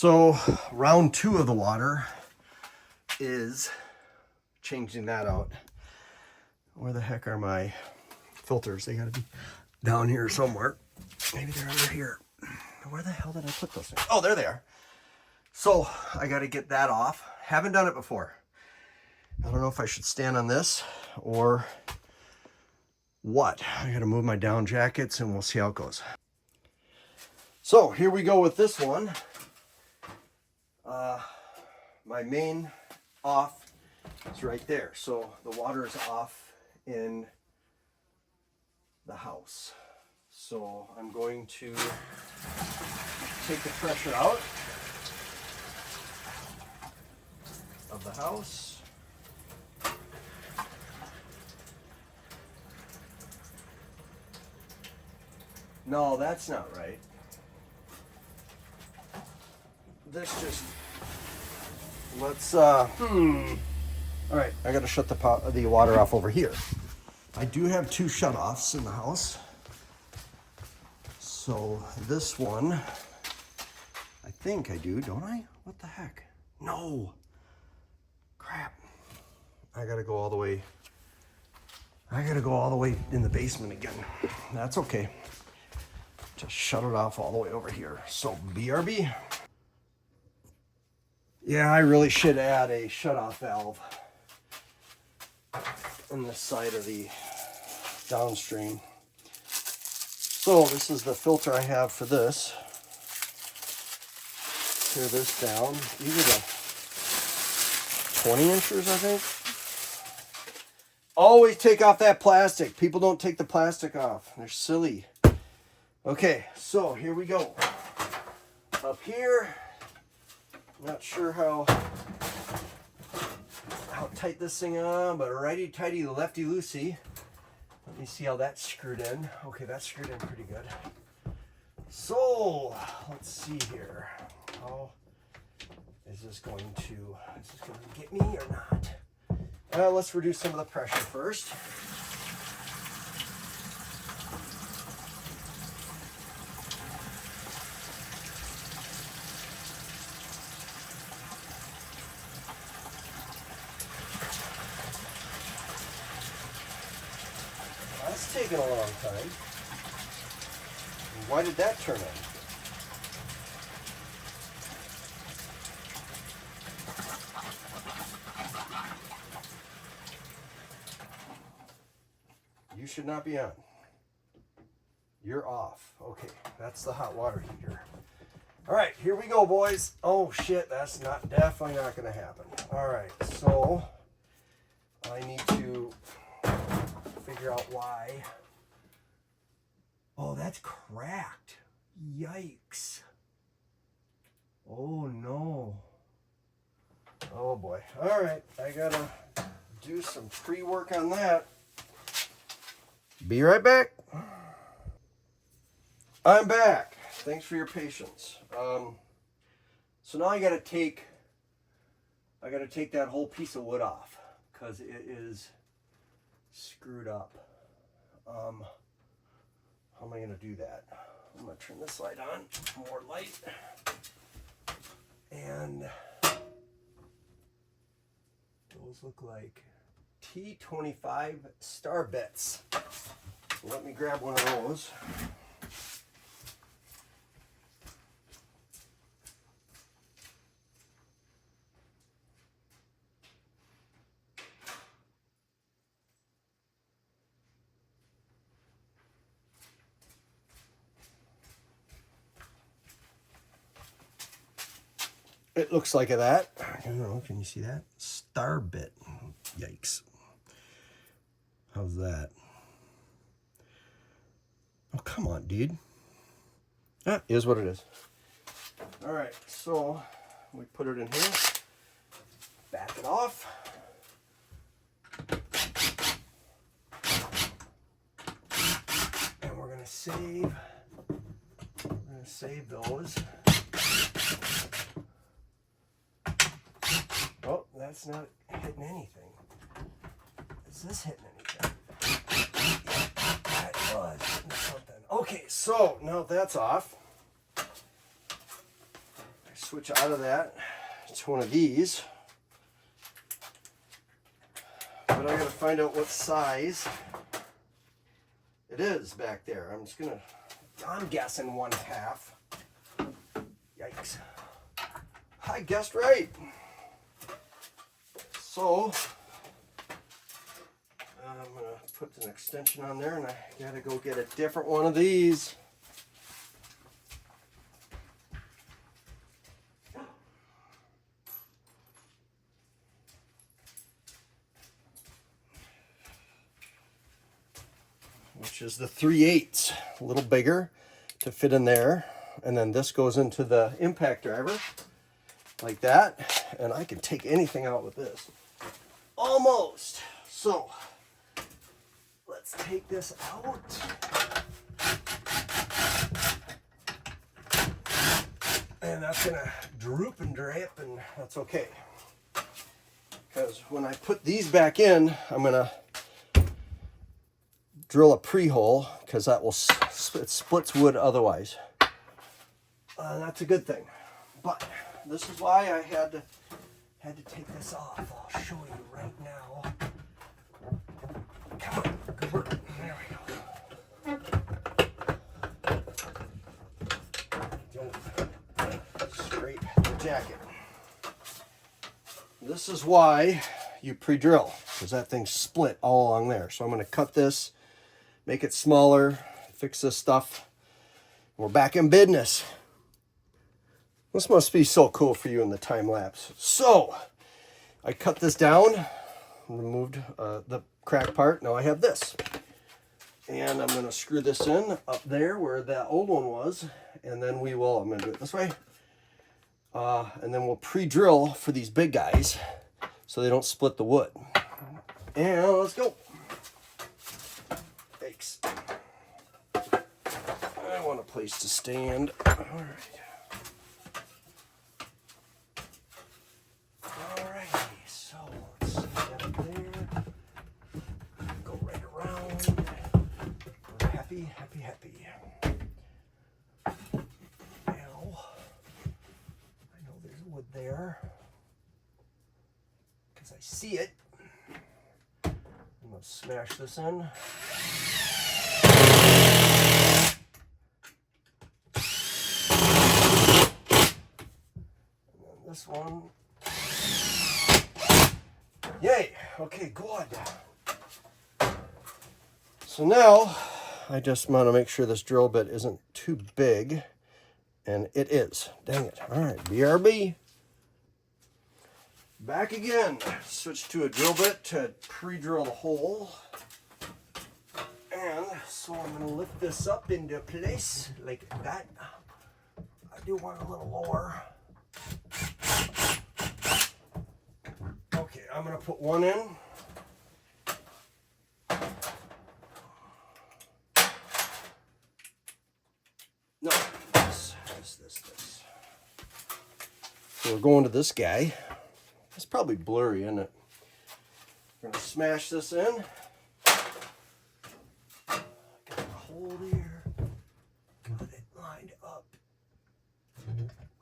So round 2 of the water is changing that out. Where the heck are my filters? They gotta be down here somewhere. Maybe they're under here. Where the hell did I put those things? Oh, there they are. So I gotta get that off. Haven't done it before. I don't know if I should stand on this or what. I gotta move my down jackets and we'll see how it goes. So here we go with this one. My main off is right there. So the water is off in the house. So I'm going to take the pressure out of the house. No, that's not right. This just, let's, all right, I gotta shut the water off over here. I do have 2 shutoffs in the house. So this one, I think I do, don't I? What the heck? No. Crap. I gotta go all the way. I gotta go all the way in the basement again. That's okay. Just shut it off all the way over here. So BRB. Yeah, I really should add a shutoff valve on the side of the downstream. So this is the filter I have for this. Tear this down. These are the 20 inchers, I think. Always take off that plastic. People don't take the plastic off. They're silly. Okay, so here we go. Up here, not sure how tight this thing on, but righty tighty, lefty loosey. Let me see how that's screwed in. Okay, that's screwed in pretty good. So let's see here. How is this going to get me or not? Let's reduce some of the pressure first. That's taken a long time. Why did that turn on? You should not be on. You're off. Okay, that's the hot water heater. All right, here we go, boys. Oh shit, that's definitely not gonna happen. All right, so I need to figure out why. Oh, that's cracked. Yikes. Oh no. Oh boy. All right, I gotta do some pre-work on that. Be right back. I'm back. Thanks for your patience. So now I gotta take that whole piece of wood off because it is screwed up. How am I gonna do that? I'm gonna turn this light on, more light. And those look like T25 star bits. Let me grab one of those. It looks like that. I don't know, can you see that? Star bit. Yikes. How's that? Oh, come on, dude. Ah, is what it is. All right, so we put it in here. Back it off. And we're gonna save those. Oh, that's not hitting anything. Is this hitting anything? That was hitting something. Okay, so now that's off. I switch out of that to one of these. But I gotta find out what size it is back there. I'm guessing 1/2. Yikes. I guessed right. So I'm gonna put an extension on there, and I gotta go get a different one of these. Which is the 3/8, a little bigger to fit in there. And then this goes into the impact driver like that. And I can take anything out with this. Almost. So let's take this out. And that's gonna droop and drape, and that's okay. Because when I put these back in, I'm gonna drill a pre-hole, because that will it splits wood otherwise. That's a good thing. But this is why I had to take this off. I'll show you right now. Come on, good work. There we go. Don't scrape the jacket. This is why you pre-drill, because that thing's split all along there. So I'm going to cut this, make it smaller, fix this stuff. We're back in business. This must be so cool for you in the time lapse. So I cut this down, removed the crack part. Now I have this. And I'm going to screw this in up there where that old one was. And then I'm going to do it this way. And then we'll pre-drill for these big guys so they don't split the wood. And let's go. Thanks. I want a place to stand. All right. So let's set that up there. Go right around. We're happy. Now, I know there's wood there because I see it. I'm going to smash this in. And then this one. Yay! Okay, good. So now, I just want to make sure this drill bit isn't too big. And it is. Dang it. Alright, BRB. Back again. Switch to a drill bit to pre-drill the hole. And so I'm going to lift this up into place like that. I do want a little lower. Okay, I'm going to put one in. No, this. So we're going to this guy. It's probably blurry, isn't it? We're going to smash this in. Got a hole there. Got it lined up.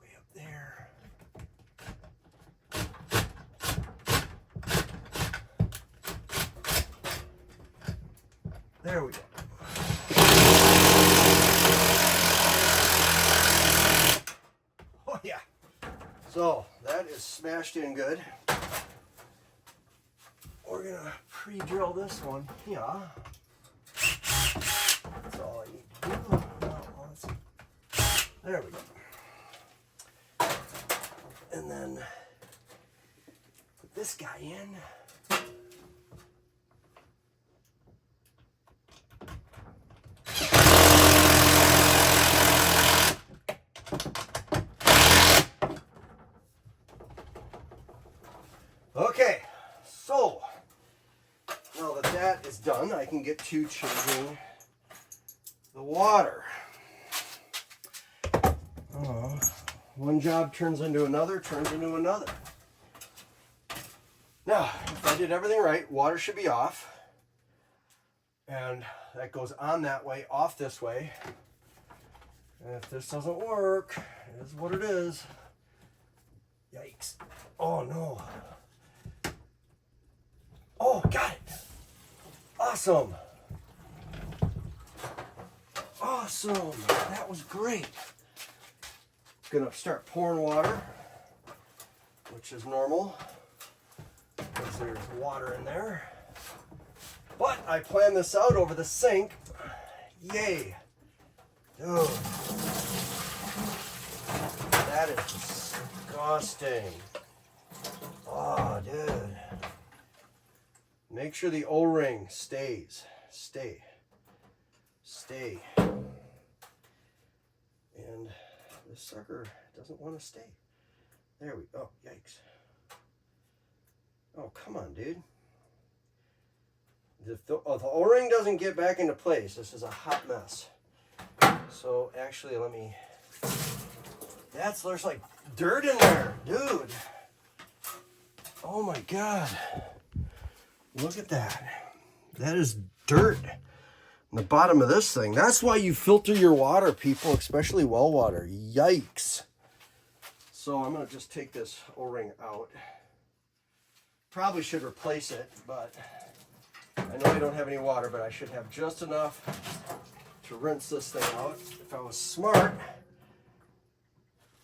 Way up there. There we go. Oh yeah. So that is smashed in good. We're gonna pre-drill this one here. That's all I need to do. There we go. And then put this guy in. Okay, so now that that is done, I can get to changing the water. One job turns into another. Now, if I did everything right, water should be off. And that goes on that way, off this way. And if this doesn't work, it is what it is. Yikes. Oh no. Oh, got it. Awesome. Awesome. That was great. Gonna start pouring water, which is normal because there's water in there. But I planned this out over the sink. Yay. Dude. That is disgusting. Oh, dude. Make sure the O-ring stays. Stay. And this sucker doesn't want to stay. There we go. Oh, yikes. Oh, come on, dude. The O-ring doesn't get back into place. This is a hot mess. So actually, there's like dirt in there, dude. Oh my God. Look at that. That is dirt in the bottom of this thing. That's why you filter your water, people, especially well water. Yikes. So I'm gonna just take this O-ring out. Probably should replace it, but I know I don't have any water, but I should have just enough to rinse this thing out. If I was smart,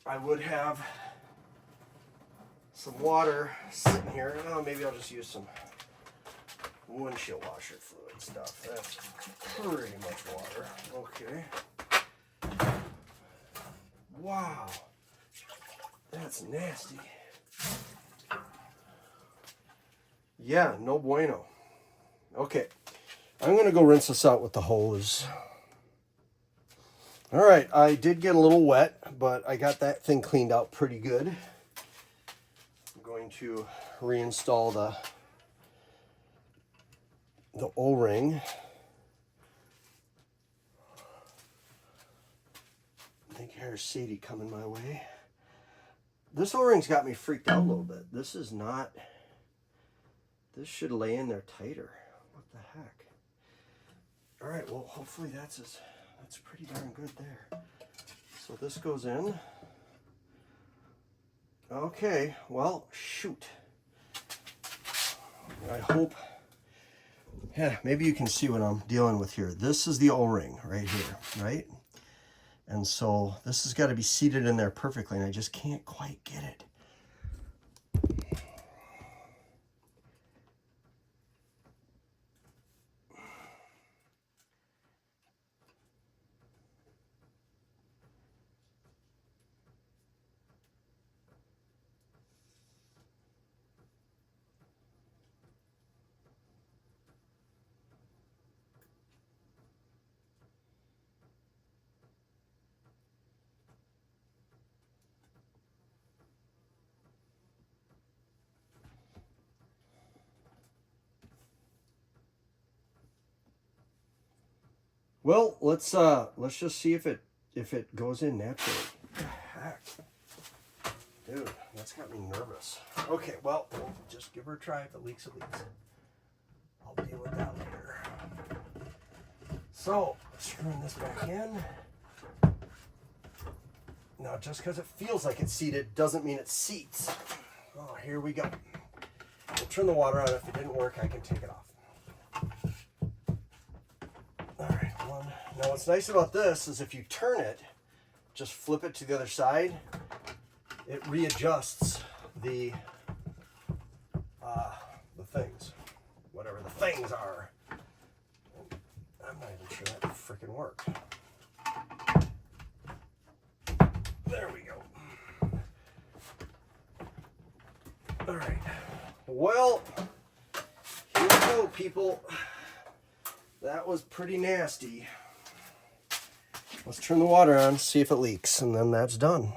I would have some water sitting here. Oh, maybe I'll just use some windshield washer fluid stuff. That's pretty much water. Okay. Wow. That's nasty. Yeah, no bueno. Okay. I'm going to go rinse this out with the hose. All right, I did get a little wet, but I got that thing cleaned out pretty good. I'm going to reinstall the O-ring. I think here's Sadie coming my way. This O-ring's got me freaked out a little bit. This should lay in there tighter. What the heck? All right, well, hopefully that's pretty darn good there. So this goes in. Okay, well, shoot. I hope, yeah, maybe you can see what I'm dealing with here. This is the O-ring right here, right? And so this has got to be seated in there perfectly, and I just can't quite get it. Well, let's just see if it goes in naturally. What the heck? Dude, that's got me nervous. Okay, well, we'll just give her a try. If it leaks, it leaks. I'll deal with that later. So, screwing this back in. Now, just because it feels like it's seated doesn't mean it seats. Oh, here we go. We'll turn the water on. If it didn't work, I can take it off. Now what's nice about this is if you turn it, just flip it to the other side, it readjusts the things, whatever the things are. I'm not even sure that freaking worked. There we go. All right. Well, here we go, people. That was pretty nasty. Let's turn the water on, see if it leaks, and then that's done.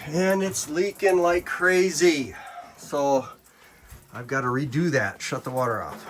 And it's leaking like crazy. So I've got to redo that, shut the water off.